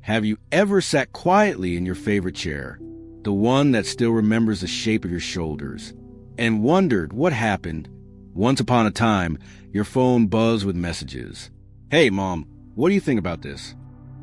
Have you ever sat quietly in your favorite chair, the one that still remembers the shape of your shoulders, and wondered what happened? Once upon a time, your phone buzzed with messages. Hey, Mom, what do you think about this?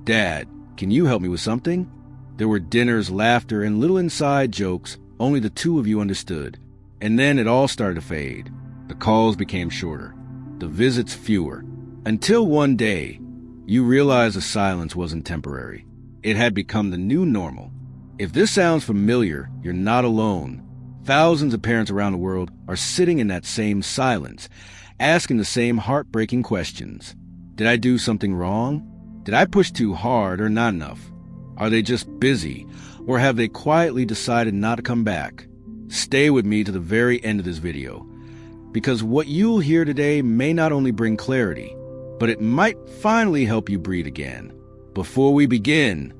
Dad, can you help me with something? There were dinners, laughter, and little inside jokes only the two of you understood. And then it all started to fade. The calls became shorter, the visits fewer, until one day, you realized the silence wasn't temporary. It had become the new normal. If this sounds familiar, you're not alone. Thousands of parents around the world are sitting in that same silence, asking the same heartbreaking questions. Did I do something wrong? Did I push too hard or not enough? Are they just busy, or have they quietly decided not to come back? Stay with me to the very end of this video, because what you'll hear today may not only bring clarity, but it might finally help you breathe again. Before we begin,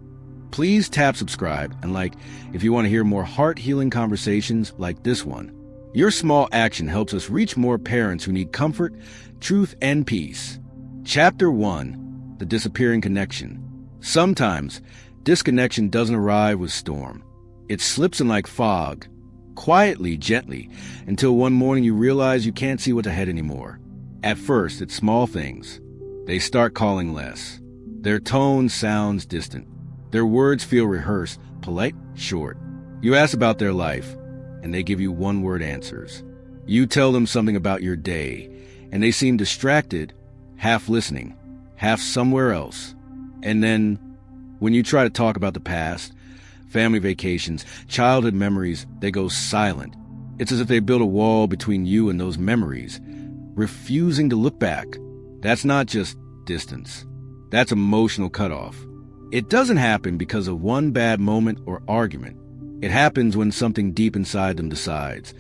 please tap subscribe and like if you want to hear more heart-healing conversations like this one. Your small action helps us reach more parents who need comfort, truth, and peace. Chapter 1, The Disappearing Connection. Sometimes, disconnection doesn't arrive with storm. It slips in like fog, quietly, gently, until one morning you realize you can't see what's ahead anymore. At first, it's small things. They start calling less. Their tone sounds distant. Their words feel rehearsed, polite, short. You ask about their life, and they give you one-word answers. You tell them something about your day, and they seem distracted, half listening, half somewhere else. And then, when you try to talk about the past, family vacations, childhood memories, they go silent. It's as if they built a wall between you and those memories, refusing to look back. That's not just distance. That's emotional cutoff. It doesn't happen because of one bad moment or argument. It happens when something deep inside them decides,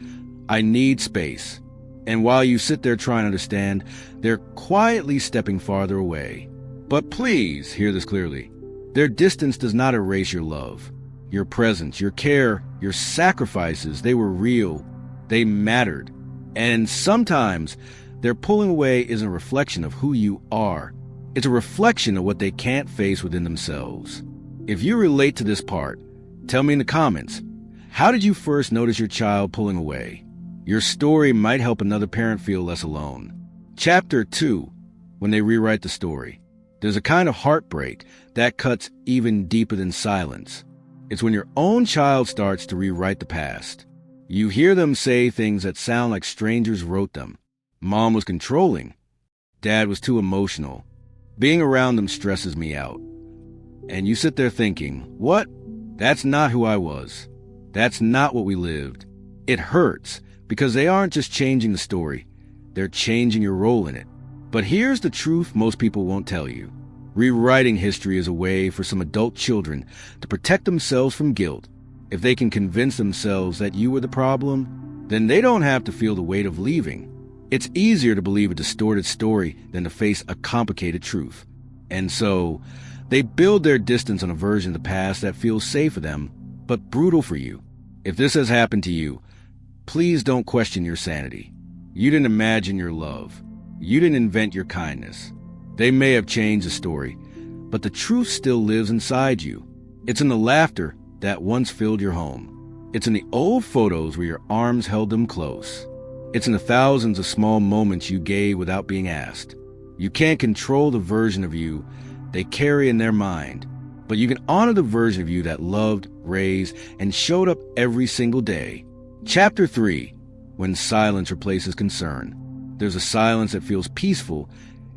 I need space. And while you sit there trying to understand, they're quietly stepping farther away. But please hear this clearly. Their distance does not erase your love. Your presence, your care, your sacrifices, they were real. They mattered. And sometimes their pulling away isn't a reflection of who you are. It's a reflection of what they can't face within themselves. If you relate to this part, tell me in the comments, how did you first notice your child pulling away? Your story might help another parent feel less alone. Chapter 2, When They Rewrite the Story. There's a kind of heartbreak that cuts even deeper than silence. It's when your own child starts to rewrite the past. You hear them say things that sound like strangers wrote them. Mom was controlling. Dad was too emotional. Being around them stresses me out. And you sit there thinking, what? That's not who I was. That's not what we lived. It hurts because they aren't just changing the story. They're changing your role in it. But here's the truth most people won't tell you. Rewriting history is a way for some adult children to protect themselves from guilt. If they can convince themselves that you were the problem, then they don't have to feel the weight of leaving. It's easier to believe a distorted story than to face a complicated truth. And so, they build their distance on a version of the past that feels safe for them, but brutal for you. If this has happened to you, please don't question your sanity. You didn't imagine your love. You didn't invent your kindness. They may have changed the story, but the truth still lives inside you. It's in the laughter that once filled your home. It's in the old photos where your arms held them close. It's in the thousands of small moments you gave without being asked. You can't control the version of you they carry in their mind, but you can honor the version of you that loved, raised, and showed up every single day. Chapter 3, When Silence Replaces Concern. There's a silence that feels peaceful,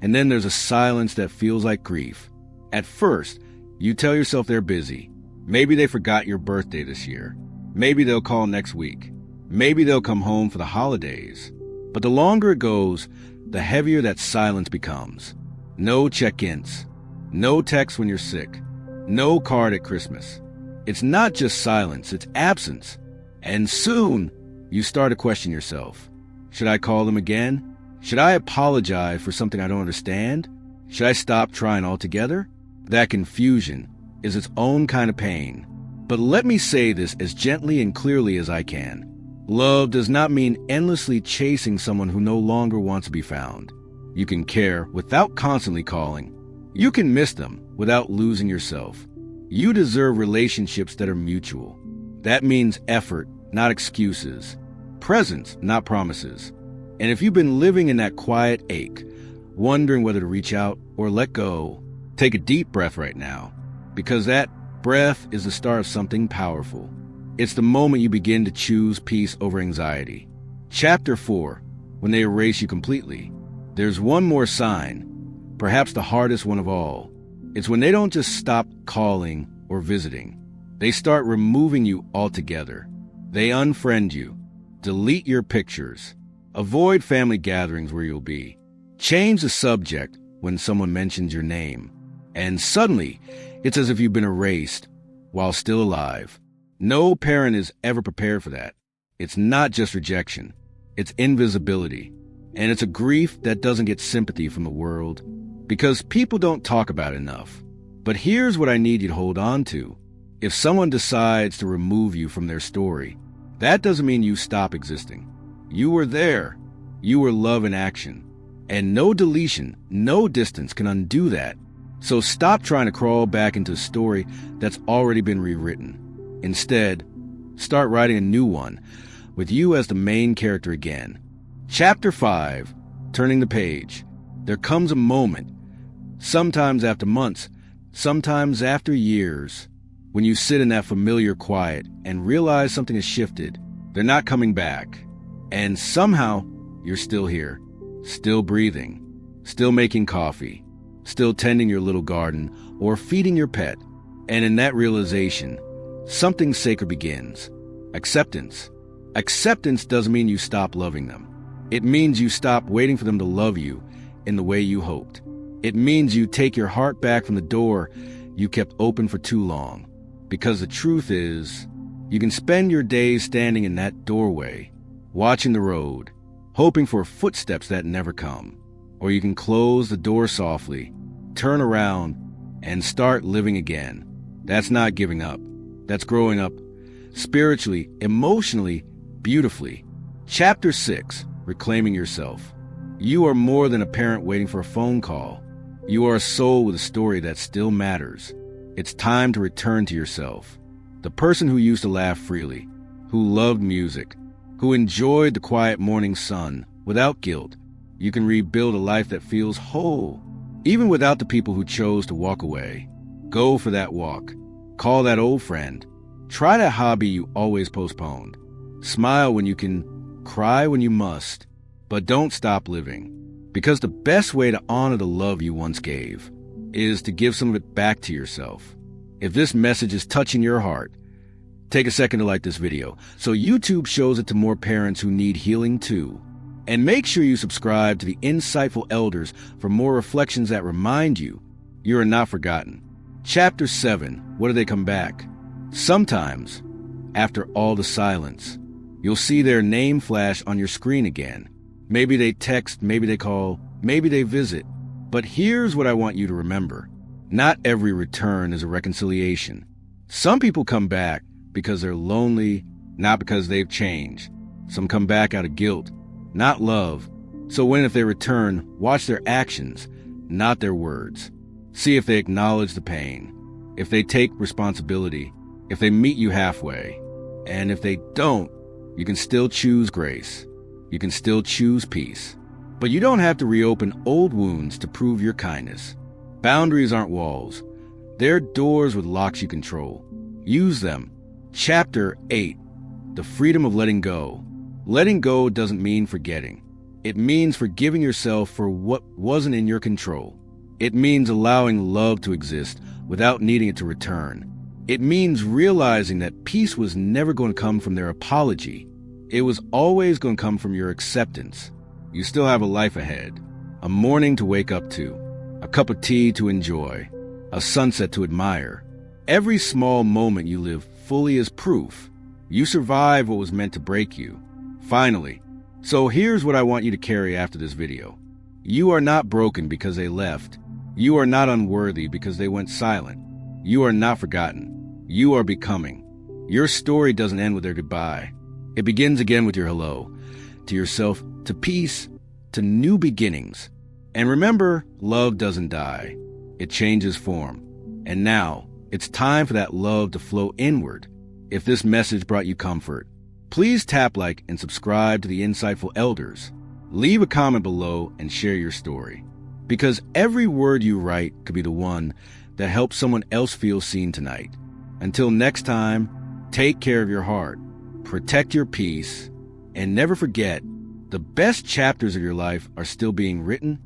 and then there's a silence that feels like grief. At first, you tell yourself they're busy. Maybe they forgot your birthday this year. Maybe they'll call next week. Maybe they'll come home for the holidays. But the longer it goes, the heavier that silence becomes. No check-ins. No text when you're sick. No card at Christmas. It's not just silence, it's absence. And soon, you start to question yourself. Should I call them again? Should I apologize for something I don't understand? Should I stop trying altogether? That confusion is its own kind of pain. But let me say this as gently and clearly as I can. Love does not mean endlessly chasing someone who no longer wants to be found. You can care without constantly calling. You can miss them without losing yourself. You deserve relationships that are mutual. That means effort, not excuses. Presence, not promises. And if you've been living in that quiet ache, wondering whether to reach out or let go, take a deep breath right now, because that breath is the start of something powerful. It's the moment you begin to choose peace over anxiety. Chapter 4, when they erase you completely. There's one more sign, perhaps the hardest one of all. It's when they don't just stop calling or visiting. They start removing you altogether. They unfriend you, delete your pictures, avoid family gatherings where you'll be, change the subject when someone mentions your name, and suddenly it's as if you've been erased while still alive. No parent is ever prepared for that. It's not just rejection, it's invisibility, and it's a grief that doesn't get sympathy from the world because people don't talk about it enough. But here's what I need you to hold on to. If someone decides to remove you from their story, that doesn't mean you stop existing. You were there. You were love in action. And no deletion, no distance can undo that. So stop trying to crawl back into a story that's already been rewritten. Instead, start writing a new one with you as the main character again. Chapter 5, turning the page. There comes a moment, sometimes after months, sometimes after years, when you sit in that familiar quiet and realize something has shifted. They're not coming back. And somehow, you're still here, still breathing, still making coffee, still tending your little garden or feeding your pet. And in that realization, something sacred begins. Acceptance. Acceptance doesn't mean you stop loving them. It means you stop waiting for them to love you in the way you hoped. It means you take your heart back from the door you kept open for too long. Because the truth is, you can spend your days standing in that doorway, watching the road, hoping for footsteps that never come. Or you can close the door softly, turn around, and start living again. That's not giving up. That's growing up spiritually, emotionally, beautifully. Chapter 6, reclaiming yourself. You are more than a parent waiting for a phone call. You are a soul with a story that still matters. It's time to return to yourself. The person who used to laugh freely, who loved music, who enjoyed the quiet morning sun without guilt. You can rebuild a life that feels whole, even without the people who chose to walk away. Go for that walk. Call that old friend. Try that hobby you always postponed. Smile when you can, cry when you must. But don't stop living. Because the best way to honor the love you once gave is to give some of it back to yourself. If this message is touching your heart, take a second to like this video so YouTube shows it to more parents who need healing too. And make sure you subscribe to the Insightful Elders for more reflections that remind you you are not forgotten. Chapter 7, what do they come back? Sometimes, after all the silence, you'll see their name flash on your screen again. Maybe they text, maybe they call, maybe they visit. But here's what I want you to remember. Not every return is a reconciliation. Some people come back because they're lonely, not because they've changed. Some come back out of guilt, not love. So if they return, watch their actions, not their words. See if they acknowledge the pain, if they take responsibility, if they meet you halfway. And if they don't, you can still choose grace. You can still choose peace. But you don't have to reopen old wounds to prove your kindness. Boundaries aren't walls. They're doors with locks you control. Use them. Chapter 8, the freedom of letting go. Letting go doesn't mean forgetting. It means forgiving yourself for what wasn't in your control. It means allowing love to exist without needing it to return. It means realizing that peace was never going to come from their apology. It was always going to come from your acceptance. You still have a life ahead, a morning to wake up to, a cup of tea to enjoy, a sunset to admire. Every small moment you live fully is proof you survived what was meant to break you. Finally, so here's what I want you to carry after this video. You are not broken because they left. You are not unworthy because they went silent. You are not forgotten. You are becoming. Your story doesn't end with their goodbye. It begins again with your hello, to yourself, to peace, to new beginnings. And remember, love doesn't die. It changes form. And now, It's time for that love to flow inward. If this message brought you comfort, please tap like and subscribe to the Insightful Elders. Leave a comment below and share your story, because every word you write could be the one that helps someone else feel seen tonight. Until next time, take care of your heart, protect your peace, and never forget, the best chapters of your life are still being written